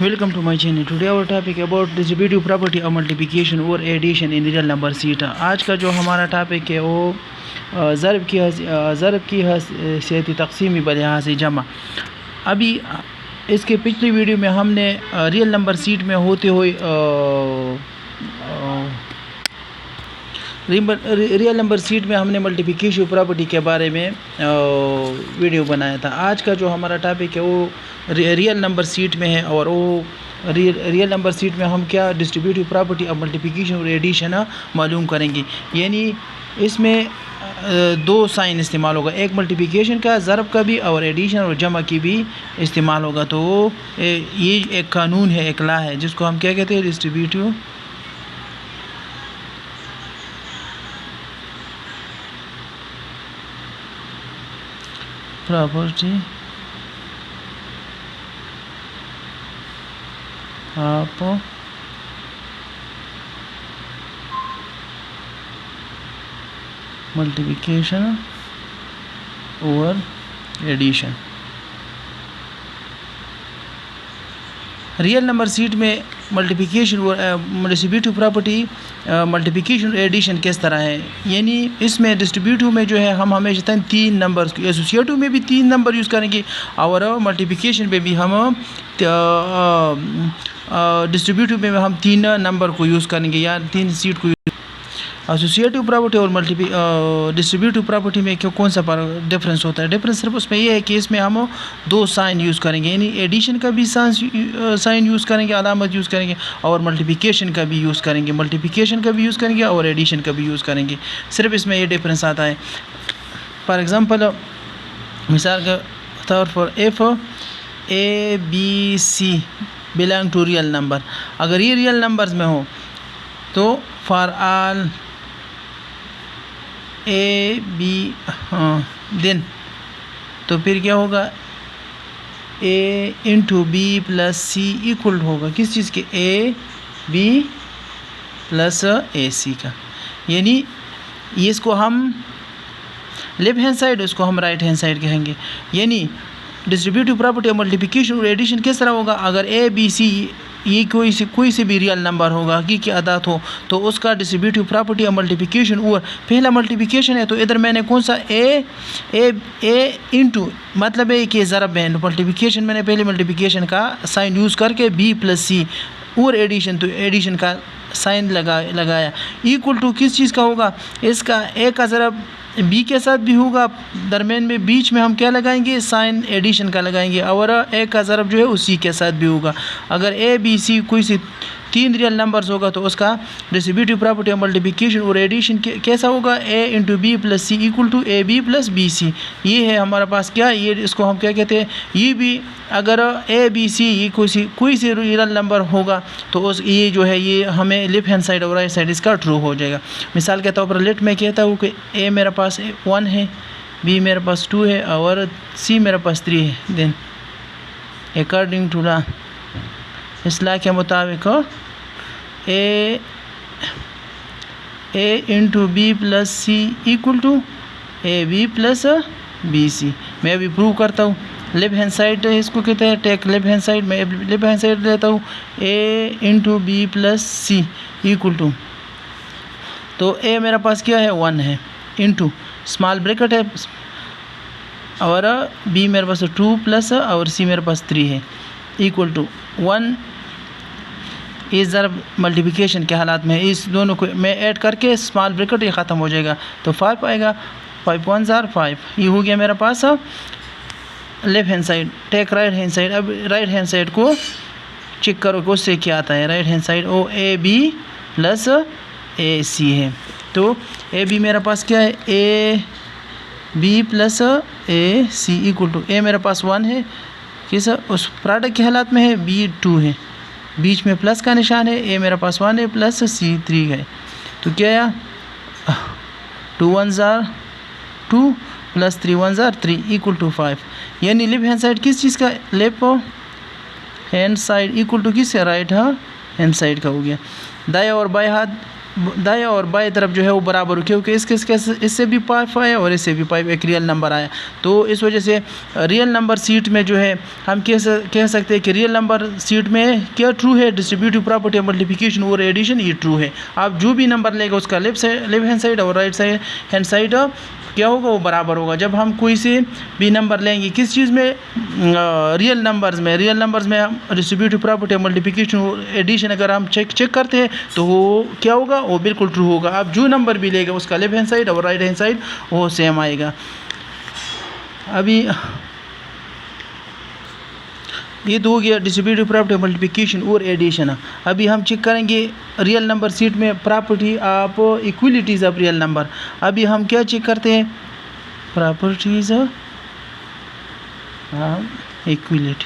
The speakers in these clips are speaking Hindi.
Welcome to my channel. Today our topic about distributive property of multiplication or addition in real number sheet. आज का जो हमारा टॉपिक है वो ज़रब की हैसियत तक़सीमी बलिहाज़ जमा। अभी इसके पिछली वीडियो में हमने रियल नंबर सीट में होते हुए रियल नंबर सीट में हमने मल्टीप्लिकेशन प्रॉपर्टी के बारे में वीडियो बनाया था। आज का जो हमारा टॉपिक है वो रियल नंबर सीट में है और वो रियल नंबर सीट में हम क्या डिस्ट्रीब्यूटिव प्रॉपर्टी और मल्टीप्लिकेशन और एडिशन मालूम करेंगे। यानी इसमें दो साइन इस्तेमाल होगा, एक मल्टीप्लिकेशन का ज़रब का भी और एडिशन और जमा की भी इस्तेमाल होगा। तो ये एक कानून है, एक लॉ है जिसको हम क्या कहते हैं, डिस्ट्रीब्यूटिव प्रॉपर्टी आप मल्टीप्लिकेशन और एडिशन। रियल नंबर सीट में मल्टीप्लिकेशन और डिस्ट्रीब्यूटिव प्रॉपर्टी मल्टीप्लिकेशन और एडिशन किस तरह है। यानी इसमें डिस्ट्रीब्यूटिव में जो है हम हमेशा तीन नंबर्स, एसोसिएटिव में भी तीन नंबर यूज़ करेंगे और मल्टीप्लिकेशन में भी हम डिस्ट्रीब्यूटिव में हम तीन नंबर को यूज़ करेंगे या तीन सीट को। एसोसिएटिव प्रॉपर्टी और डिस्ट्रीब्यूटिव प्रॉपर्टी में क्यों कौन सा डिफरेंस होता है? डिफरेंस सिर्फ उसमें ये है कि इसमें हम दो साइन यूज़ करेंगे, यानी एडिशन का भी साइन यूज़ करेंगे, अलामत यूज़ करेंगे और मल्टीप्लिकेशन का भी यूज़ करेंगे, मल्टीप्लिकेशन का भी यूज़ करेंगे और एडिशन का भी यूज़ करेंगे। सिर्फ इसमें ये डिफरेंस आता है। फॉर एग्ज़ाम्पल, मिसाल के तौर पर if A B C belong to real number, अगर ये रियल नंबर्स में हो तो for all A B then तो फिर क्या होगा, A into B plus C equal होगा किस चीज़ के, ए बी प्लस ए सी का। यानी ये इसको हम लेफ्ट हैंड साइड, उसको हम राइट हैंड साइड कहेंगे। यानी डिस्ट्रीब्यूटिव प्रॉपर्टी और मल्टीप्लिकेशन और एडिशन किस तरह होगा, अगर ए बी सी ये कोई से भी रियल नंबर होगा की आदात हो तो उसका डिस्ट्रीब्यूटिव प्रॉपर्टी और मल्टीप्लिकेशन, और पहला मल्टीप्लिकेशन है तो इधर मैंने कौन सा ए इंटू मतलब है कि ज़रब है, मल्टीप्लिकेशन मैंने पहले मल्टीप्लिकेशन का साइन यूज़ करके बी प्लस सी, और एडिशन तो एडिशन का साइन लगाया इक्वल टू किस चीज़ का होगा, इसका ए का ज़रब बी के साथ भी होगा, दरमियान में बीच में हम क्या लगाएंगे, साइन एडिशन का लगाएंगे, और ए का ज़रब जो है उसी के साथ भी होगा। अगर ए बी सी कोई से तीन रियल नंबर्स होगा तो उसका डिस्ट्रीब्यूटिव प्रॉपर्टी और मल्टीप्लिकेशन और एडिशन कैसा होगा, A into B plus C equal to A B plus B C. ये है हमारे पास क्या, ये इसको हम क्या कहते हैं, ये भी अगर ए बी सी ये कोई से रियल नंबर होगा तो उस ये जो है ये हमें लेफ्ट हैंड साइड और राइट साइड इसका ट्रू हो जाएगा। मिसाल के तौर पर लेट मैं कहता हूँ कि ए मेरे पास 1 है, बी मेरे पास 2 है और सी मेरे पास 3 है। देन अकॉर्डिंग टू द इस लॉ के मुताबिक A into B plus C equal to A B plus B C. मैं अभी प्रूव करता हूँ। लेफ्ट हैंड साइड इसको कहते हैं टेक लेफ्ट हैंड साइड, मैं लेफ्ट हैंड साइड लेता हूँ A into B plus C equal to, तो ए मेरा पास क्या है 1 है, इंटू स्मॉल ब्रैकेट है और बी मेरे पास 2 प्लस और सी मेरे पास 3 है इक्वल टू 1। इस ज़रब मल्टीप्लिकेशन के हालात में इस दोनों को मैं ऐड करके स्मॉल ब्रैकेट ये ख़त्म हो जाएगा तो 5 आएगा, 5 1 ज़ार 5, ये हो गया मेरे पास left hand side. Take right hand side, अब राइट हैंड साइड को चेक करो कि उससे क्या आता है। राइट हैंड साइड ओ A B plus A C है, तो ए बी मेरे पास क्या है, A B plus A C equal to A मेरे पास 1 है, किस उस प्रोडक्ट के हालात में है, बी 2 है, बीच में प्लस का निशान है, ए मेरे पास 1 है प्लस सी 3 है, तो क्या है 2 1 ज़ार 2 प्लस 3 1 ज़ार 3 इक्वल टू 5। यानी लेफ्ट हैंड साइड किस चीज़ का, left hand side equal to किस, राइट हैंड साइड का हो गया। दाएं और बाएं हाथ दाएं और बाएं तरफ जो है वो बराबर हो, क्योंकि इससे भी 5 आया और इससे भी 5 एक रियल नंबर आया। तो इस वजह से रियल नंबर सीट में जो है हम कह सकते हैं कि रियल नंबर सीट में क्या ट्रू है, डिस्ट्रीब्यूटिव प्रॉपर्टी मल्टीप्लिकेशन और एडिशन ये ट्रू है। आप जो भी नंबर लेगा उसका लेफ्ट हैंड साइड और राइट हैंड साइड क्या होगा, वो बराबर होगा। जब हम कोई से भी नंबर लेंगे किस चीज़ में, रियल नंबर्स में हम डिस्ट्रीब्यूटिव प्रॉपर्टी मल्टीप्लिकेशन एडिशन अगर हम चेक करते हैं तो वो क्या होगा, वो बिल्कुल ट्रू होगा। आप जो नंबर भी लेगा उसका लेफ्ट हैंड साइड और राइट हैंड साइड वो सेम आएगा। अभी ये तो हो गया डिस्ट्रीब्यूटिव प्रॉपर्टी मल्टीप्लिकेशन और एडिशन। अभी हम चेक करेंगे रियल नंबर सीट में property of equalities of real number. अभी हम क्या चेक करते हैं, properties of equality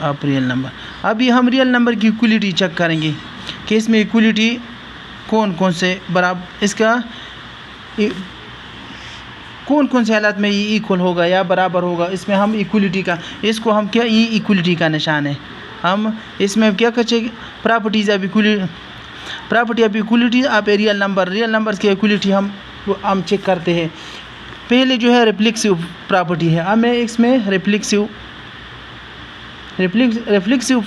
of real number. अभी हम रियल नंबर की इक्वलिटी चेक करेंगे कि इसमें इक्वलिटी कौन कौन से बराबर, इसका कौन कौन से हालात में ये इक्वल होगा या बराबर होगा। इसमें हम इक्वलिटी का, इसको हम क्या, ये इक्वलिटी का निशान है। हम इसमें क्या करें, properties of equality of a real numbers की इक्वलिटी हम चेक करते हैं। पहले जो है रिफ्लेक्सिव प्रॉपर्टी है। अब मैं इसमें रिफ्लेक्सिव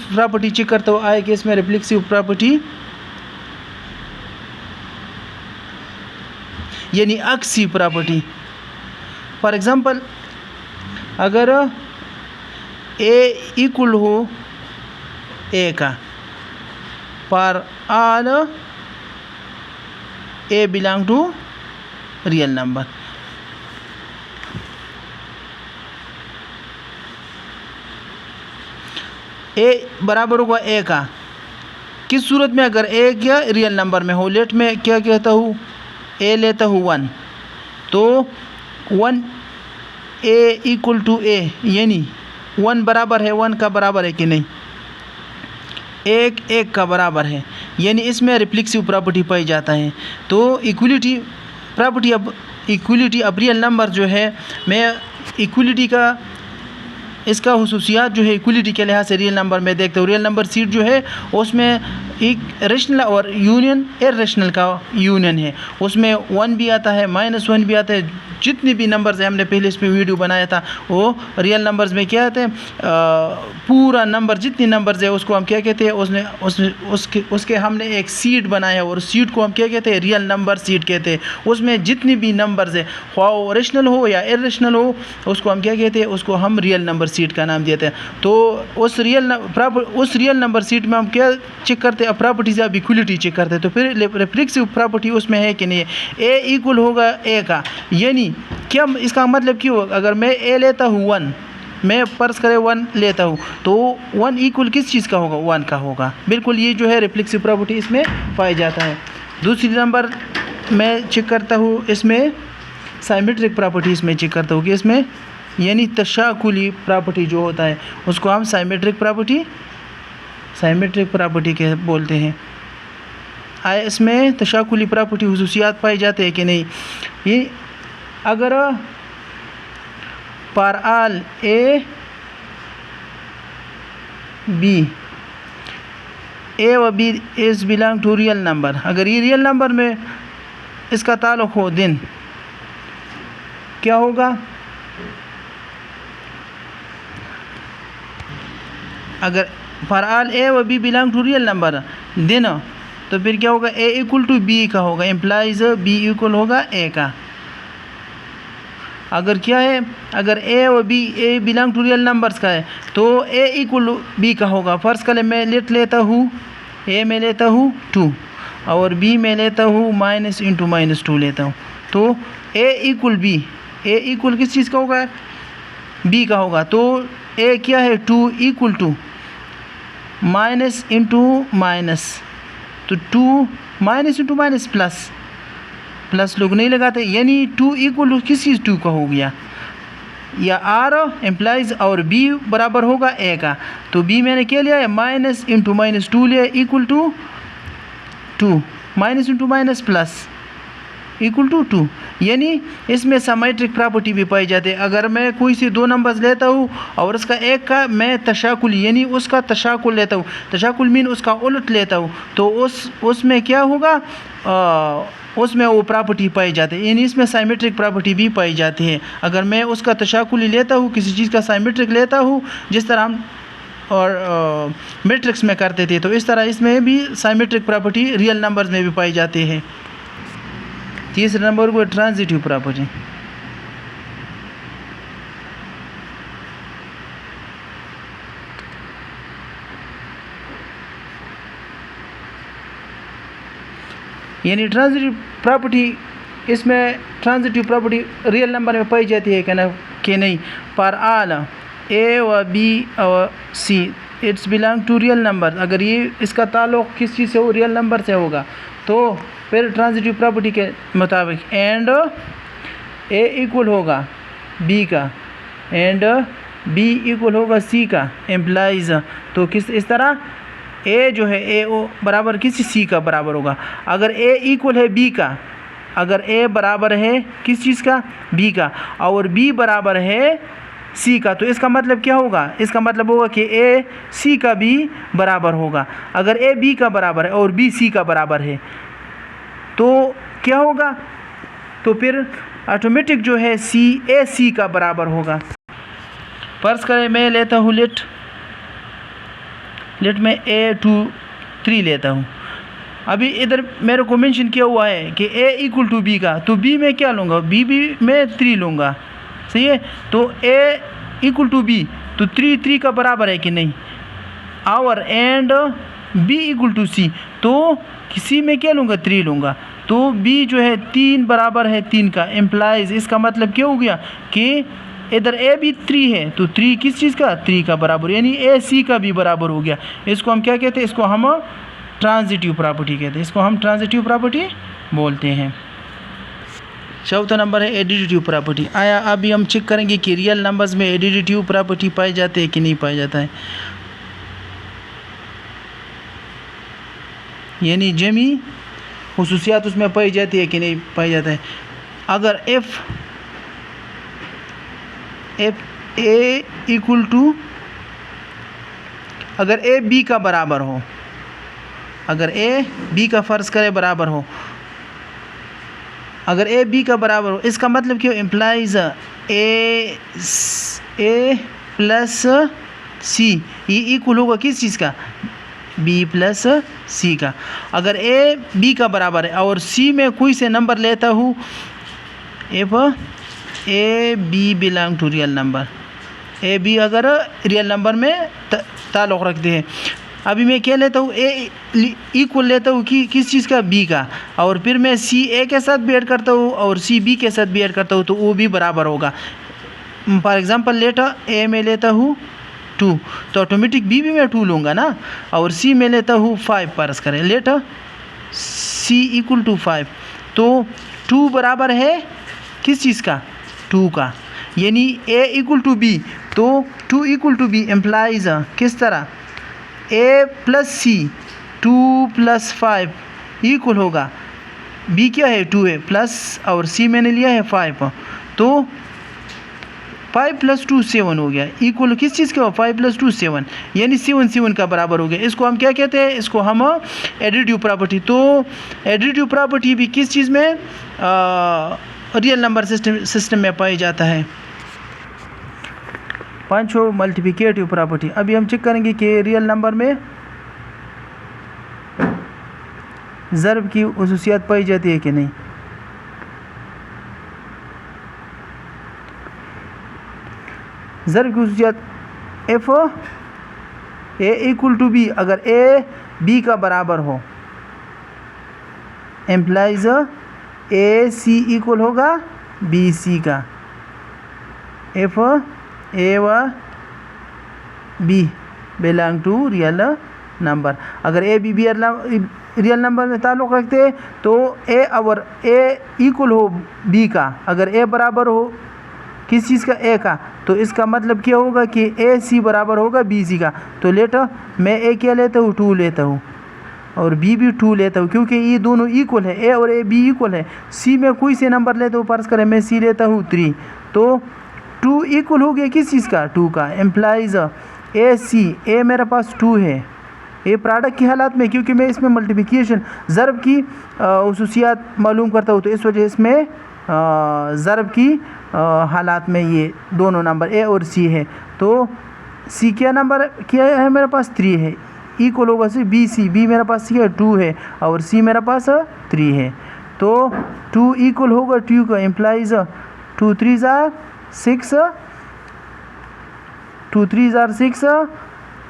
प्रॉपर्टी चेक करता हूँ। आए कि इसमें रिफ्लेक्सिव प्रॉपर्टी यानी अक्सी प्रॉपर्टी। फॉर एग्ज़ाम्पल अगर ए इक्वल हो ए का, for all A belong to real number, A बराबर होगा ए का किस सूरत में, अगर ए क्या रियल नंबर में हो। लेट में क्या कहता हूँ, ए लेता हूँ 1, तो 1 ए इक्वल टू ए, यानी 1 बराबर है 1 का बराबर है कि नहीं, 1 का बराबर है, यानी इसमें रिफ्लेक्सिव प्रॉपर्टी पाई जाता है। तो इक्वलिटी प्रॉपर्टी अब इक्वलिटी अब रियल नंबर जो है, मैं इक्वलिटी का इसका हुसूसियात जो है इक्वलिटी के लिहाज से रियल नंबर में देखते हो। रियल नंबर सीट जो है उसमें एक रेशनल और यूनियन इर्रेशनल का यूनियन है। उसमें 1 भी आता है, -1 भी आता है। जितने भी नंबर्स हैं, हमने पहले इस पर वीडियो बनाया था, वो रियल नंबर्स में क्या आते हैं, पूरा नंबर जितने नंबर्स है उसको हम क्या कहते हैं, उसके हमने एक सीट बनाया और सीट को हम क्या कहते हैं, रियल नंबर सीट कहते हैं। उसमें जितने भी नंबर्स है, ख्वाह रेशनल हो या इर्रेशनल हो, उसको हम क्या कहते हैं, उसको हम रियल नंबर सीट का नाम देते हैं। तो उस रियल नंबर सीट में हम क्या चेक करते हैं, प्रॉपर्टीज ऑफ इक्वलिटी चेक करते हैं। तो फिर रिफ्लेक्सिव प्रॉपर्टी उसमें है कि नहीं है, ए इक्वल होगा ए का, यानी क्या इसका मतलब क्यों, अगर मैं ए लेता हूँ 1, मैं पर्स करे 1 लेता हूँ, तो 1 इक्वल किस चीज़ का होगा, 1 का होगा। बिल्कुल ये जो है रिफ्लेक्सिव प्रॉपर्टी इसमें पाई जाता है। दूसरी नंबर मैं चेक करता हूँ, इसमें साइमेट्रिक प्रॉपर्टी इसमें चेक करता हूँ कि इसमें यानी तशाकुली प्रॉपर्टी जो होता है उसको हम साइमेट्रिक प्रॉपर्टी के बोलते हैं। आए इसमें तशाकुली प्रॉपर्टी हुसूसियात पाई जाते हैं कि नहीं। ये अगर फॉर ऑल ए व B is belong to real number, अगर ये रियल नंबर में इसका ताल्लुक हो, दिन क्या होगा, अगर फॉर ऑल ए व B belong to real number then, तो फिर क्या होगा, ए इक्वल टू बी का होगा, इम्प्लाइज बी इक्वल होगा ए का। अगर क्या है, अगर ए व B A belong to real numbers का है तो ए इक्वल बी का होगा। फर्स्ट का मैं लेता हूँ, ए में लेता हूँ 2 और बी में लेता हूँ -(-2) लेता हूँ, तो ए इक्वल बी, ए इक्वल किस चीज़ का होगा, बी का होगा। तो ए क्या है, 2 इक्वल टू -(-), तो 2 -(-) प्लस लोग नहीं लगाते, यानी 2 इक्वल किस चीज़ 2 का हो गया, या आर एम्प्लाइज और बी बराबर होगा ए का। तो बी मैंने क्या लिया है, -(-) लिया इक्वल टू 2 -(-) इक्वल टू 2, यानी इसमें सिमेट्रिक प्रॉपर्टी भी पाई जाती है। अगर मैं कोई सी दो नंबर्स लेता हूँ और उसका एक का मैं तशाकुल यानी उसका तशाकुल लेता हूँ, तशाकुल मीन उसका उलट लेता हूँ, तो उसमें क्या होगा, उसमें वो प्रॉपर्टी पाई जाती है, यानी इसमें सिमेट्रिक प्रॉपर्टी भी पाई जाती है। अगर मैं उसका तशाकुल लेता हूँ, किसी चीज़ का सिमेट्रिक लेता हूँ, जिस तरह हम और मैट्रिक्स में करते थे, तो इस तरह इसमें भी सिमेट्रिक प्रॉपर्टी रियल नंबर्स में भी पाई जाती है। तीसरे नंबर को ट्रांजिटिव प्रॉपर्टी। यानी ट्रांजिटिव प्रॉपर्टी, इसमें ट्रांजिटिव प्रॉपर्टी रियल नंबर में पाई जाती है कि नहीं। पर आल ए व बी और C it's belong to real number, अगर ये इसका ताल्लुक़ किस चीज़ से हो, रियल नंबर से होगा, तो फिर ट्रांजिटिव प्रॉपर्टी के मुताबिक एंड ए इक्वल होगा बी का एंड बी इक्वल होगा सी का एम्प्लाइज, तो किस इस तरह ए जो है ए ओ बराबर किसी सी का बराबर होगा। अगर ए इक्वल है बी का, अगर ए बराबर है किस चीज़ का, बी का, और बी बराबर है सी का, तो इसका मतलब क्या होगा, इसका मतलब होगा कि ए सी का भी बराबर होगा। अगर ए बी का बराबर है और बी सी का बराबर है तो क्या होगा, तो फिर ऑटोमेटिक जो है सी ए सी का बराबर होगा। फर्ज करें मैं लेता हूँ लेट में A23 लेता हूँ। अभी इधर मेरे को मेंशन किया हुआ है कि A इक्वल टू बी का, तो बी में क्या लूँगा, बी में 3 लूँगा, सही है। तो A इक्वल टू बी, तो 3 का बराबर है कि नहीं। और एंड बी इक्वल टू सी, तो सी में क्या लूँगा, 3 लूँगा, तो बी जो है 3 बराबर है 3 का एम्प्लाइज। इसका मतलब क्या हो गया कि इधर ए भी 3 है, तो 3 किस चीज़ का, 3 का बराबर, यानी ए सी का भी बराबर हो गया। इसको हम क्या कहते हैं, इसको हम ट्रांजिटिव प्रॉपर्टी कहते हैं, इसको हम ट्रांजिटिव प्रॉपर्टी बोलते हैं। चौथा नंबर है एडिटिव प्रॉपर्टी। आया अभी हम चेक करेंगे कि रियल नंबर्स में एडिटिव प्रॉपर्टी पाई जाते हैं कि नहीं पाया जाता है, यानी जमी खुसूसियात उसमें पाई जाती है कि नहीं पाई जाता है। अगर एफ ए इक्वल टू, अगर ए बी का बराबर हो, अगर ए बी का फ़र्ज़ करे बराबर हो, अगर ए बी का बराबर हो, इसका मतलब क्यों, एम्प्लाइज ए प्लस सी, ये इक्वल होगा किस चीज़ का, बी प्लस सी का। अगर ए बी का बराबर है और सी में कोई से नंबर लेता हूँ, if A B belong to real number, A B अगर रियल नंबर में ताल्लुक़ रखते हैं। अभी मैं क्या लेता हूँ, ए इक्वल लेता हूँ कि किस चीज़ का, बी का, और फिर मैं सी ए के साथ भी ऐड करता हूँ और सी बी के साथ भी ऐड करता हूँ, तो वो भी बराबर होगा। फॉर एग्ज़ाम्पल लेटा ए में लेता हूँ 2, तो ऑटोमेटिक बी भी मैं 2 लूँगा ना, और सी में लेता हूँ 5, फर्ज करें लेटा सी इक्वल टू 5, तो 2 बराबर है किस चीज़ का, 2 का, यानी ए इक्वल टू बी, तो 2 इक्वल टू बी एम्प्लाइज किस तरह, ए प्लस सी 2 प्लस 5 इक्वल होगा, बी क्या है 2 है प्लस, और सी मैंने लिया है 5, तो 5 प्लस 2 7 हो गया, इक्वल किस चीज़ का, 5 प्लस 2 7, यानी 7 का बराबर हो गया। इसको हम क्या कहते हैं, इसको हम एडिटिव प्रॉपर्टी। तो एडिटिव प्रॉपर्टी भी किस चीज़ में, रियल नंबर सिस्टम में पाई जाता है। पांचों मल्टीप्लिकेटिव प्रॉपर्टी। अभी हम चेक करेंगे कि रियल नंबर में ज़र्ब की खुसूसियात पाई जाती है कि नहीं। ज़र्ब की खुसूसियात, if A equal to B, अगर ए बी का बराबर हो, एम्प्लाइज ए सी इक्वल होगा बी सी का, एफ ए व B belong to real number. अगर A B B real number में ताल्लुक़ रखते हैं तो ए और ए इक्वल हो बी का, अगर ए बराबर हो किस चीज़ का, ए का, तो इसका मतलब क्या होगा कि ए सी बराबर होगा बी सी का। तो लेटर मैं ए क्या लेता हूँ, 2 लेता हूँ, और बी भी 2 लेता हूँ, क्योंकि ये दोनों इक्वल है, ए और ए बी इक्वल है। सी में कोई से नंबर लेता हूँ, फर्ज करें मैं सी लेता हूँ 3, तो 2 इक्वल हो गया किस चीज़ का, 2 का। एम्प्लाइज ए सी, ए मेरे पास 2 है, ये प्रोडक्ट की हालात में, क्योंकि मैं इसमें मल्टीप्लिकेशन ज़रब की खुसूसियात मालूम करता हूँ, तो इस वजह इसमें ज़रब की हालात में ये दोनों नंबर ए और सी है। तो सी क्या नंबर क्या है मेरे पास, 3 है, इक्वल होगा से बी सी, बी मेरे पास क्या 2 है और सी मेरे पास 3 है, तो 2 इक्वल होगा 2 का। एम्प्लाइज 2 3 ज़ार 6, 2 3 ज़ार 6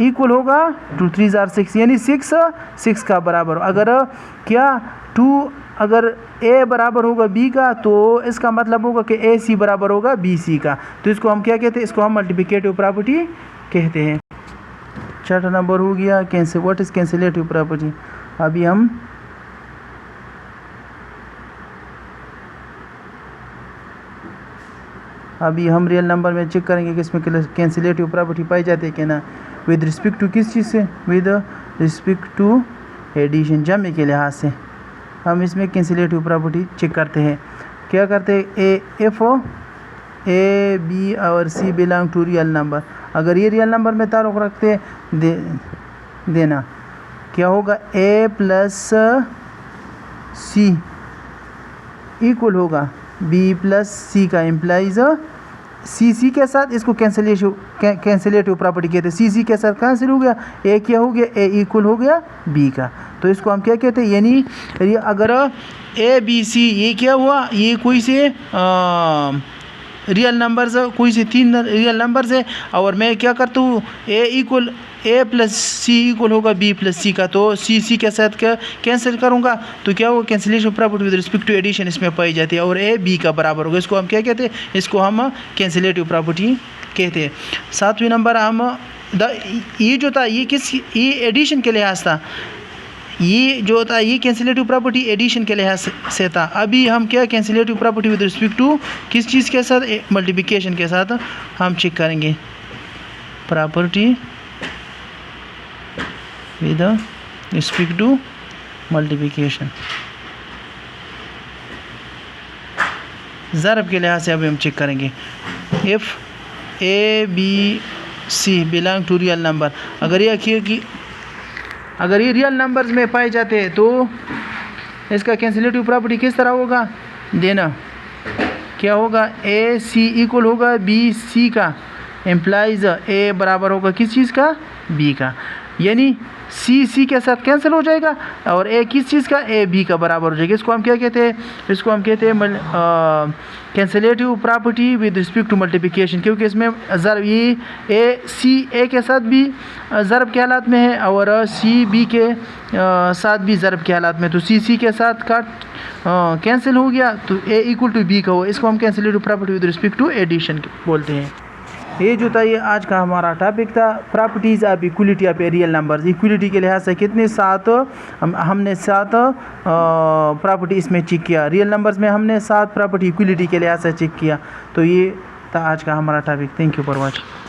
इक्वल होगा 2 3 ज़ार 6, यानी 6 का बराबर। अगर क्या 2 अगर ए बराबर होगा बी का, तो इसका मतलब होगा कि ए सी बराबर होगा बी सी का। तो इसको हम क्या कहते हैं, इसको हम मल्टीप्लिकेटिव प्रॉपर्टी कहते हैं। चौथा नंबर हो गया कैंसिल, व्हाट इज़ कैंसिलेटिव प्रॉपर्टी। अभी हम रियल नंबर में चेक करेंगे कि इसमें कैंसिलेटिव प्रॉपर्टी पाई जाती है कि ना। विद रिस्पेक्ट टू किस चीज़ से, विद रिस्पेक्ट टू एडिशन, जमे के लिहाज से हम इसमें कैंसिलेटिव प्रॉपर्टी चेक करते हैं। क्या करते हैं, एफ ए बी और सी बिलोंग टू रियल नंबर, अगर ये रियल नंबर में ताल्लुक़ रखते देना क्या होगा, ए प्लस सी इक्वल होगा बी प्लस सी का। एम्प्लाइज सी के साथ इसको कैंसिलेटिव प्रॉपर्टी कहते हैं। सी के साथ कैंसिल हो गया, ए क्या हो गया, ए इक्वल हो गया बी का, तो इसको हम क्या कहते हैं, यानी अगर ए बी सी ये क्या हुआ, ये कोई से रियल नंबर्स, कोई से 3 रियल नंबर्स है, और मैं क्या करता हूँ, ए प्लस सी इक्वल होगा बी प्लस सी का, तो सी के साथ क्या कैंसिल करूँगा, तो क्या होगा, cancellation property with respect to addition इसमें पाई जाती है, और ए बी का बराबर होगा। इसको हम क्या कहते हैं, इसको हम कैंसिलेटिव प्रॉपर्टी कहते हैं। 7वें नंबर हम ये जो था ये एडिशन के लिहाज था, ये जो था ये कैंसिलेटिव प्रॉपर्टी एडिशन के लिहाज से था। अभी हम क्या कैंसिलेटिव प्रॉपर्टी विद रिस्पेक्ट टू किस चीज़ के साथ, मल्टीप्लिकेशन के साथ हम चेक करेंगे। Property with respect to multiplication, ज़रब के लिहाज से अभी हम चेक करेंगे। If A B C belong to real number, अगर ये रियल नंबर्स में पाए जाते हैं, तो इसका कैंसिलेटिव प्रॉपर्टी किस तरह होगा, देना क्या होगा, ए सी इक्वल होगा बी सी का। एम्प्लाइज ए बराबर होगा किस चीज़ का, बी का, यानी सी के साथ कैंसिल हो जाएगा, और ए किस चीज़ का, ए बी का बराबर हो जाएगा। इसको हम क्या कहते हैं, इसको हम कहते हैं cancellative property with respect to multiplication, क्योंकि इसमें ज़रब ये ए के साथ भी ज़रब के हालात में है, और सी बी के साथ भी ज़रब के हालात में, तो सी के साथ का कैंसिल हो गया, तो ए इक्वल टू बी का हो, इसको हम cancellative property with respect to addition बोलते हैं। ये जो था ये आज का हमारा टॉपिक था, properties of equality of real numbers. Equality के लिहाज से कितने 7 हमने 7 प्रॉपर्टी इसमें चेक किया, रियल नंबर्स में हमने 7 प्रॉपर्टी इक्वलिटी के लिहाज से चेक किया। तो ये था आज का हमारा topic. Thank you for watching.